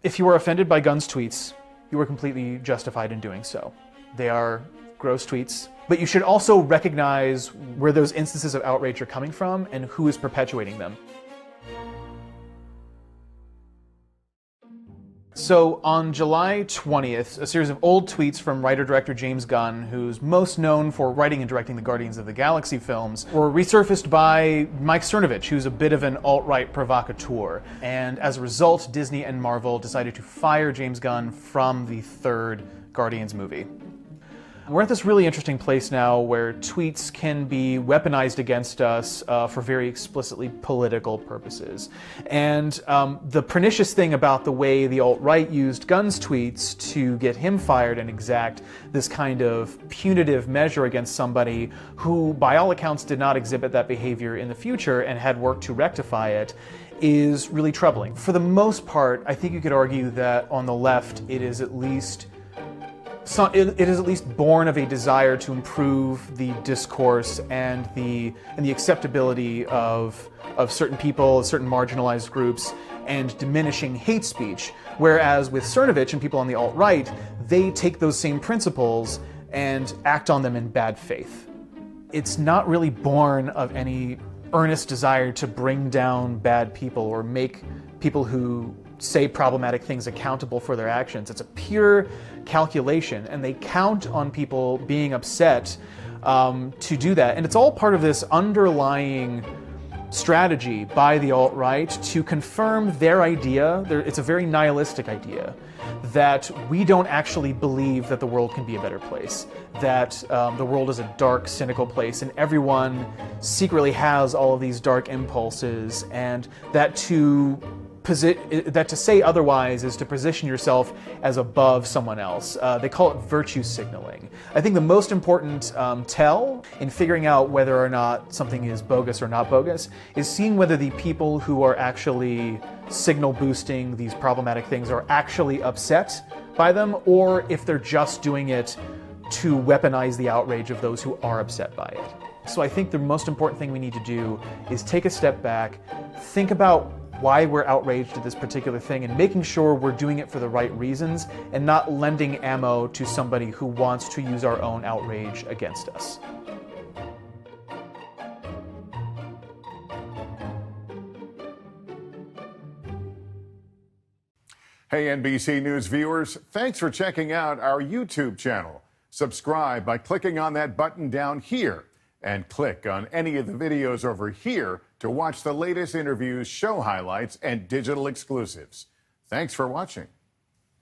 If you were offended by Gunn's tweets, you were completely justified in doing so. They are gross tweets, but you should also recognize where those instances of outrage are coming from and who is perpetuating them. So on July 20th, a series of old tweets from writer-director James Gunn, who's most known for writing and directing the Guardians of the Galaxy films, were resurfaced by Mike Cernovich, who's a bit of an alt-right provocateur. And as a result, Disney and Marvel decided to fire James Gunn from the third Guardians movie. We're at this really interesting place now where tweets can be weaponized against us for very explicitly political purposes. And the pernicious thing about the way the alt-right used Gunn's tweets to get him fired and exact this kind of punitive measure against somebody who, by all accounts, did not exhibit that behavior in the future and had worked to rectify it is really troubling. For the most part, I think you could argue that on the left, it is at least born of a desire to improve the discourse and the acceptability of certain people, certain marginalized groups, and diminishing hate speech. Whereas with Cernovich and people on the alt-right, they take those same principles and act on them in bad faith. It's not really born of any earnest desire to bring down bad people or make people who say problematic things accountable for their actions. It's a pure calculation, and they count on people being upset to do that. And it's all part of this underlying strategy by the alt-right to confirm their idea. It's a very nihilistic idea that we don't actually believe that the world can be a better place, that the world is a dark, cynical place, and everyone secretly has all of these dark impulses, and that to say otherwise is to position yourself as above someone else. They call it virtue signaling. I think the most important tell in figuring out whether or not something is bogus or not bogus is seeing whether the people who are actually signal boosting these problematic things are actually upset by them, or if they're just doing it to weaponize the outrage of those who are upset by it. So I think the most important thing we need to do is take a step back, think about why we're outraged at this particular thing, and making sure we're doing it for the right reasons and not lending ammo to somebody who wants to use our own outrage against us. Hey NBC News viewers, thanks for checking out our YouTube channel. Subscribe by clicking on that button down here, and click on any of the videos over here to watch the latest interviews, show highlights, and digital exclusives. Thanks for watching.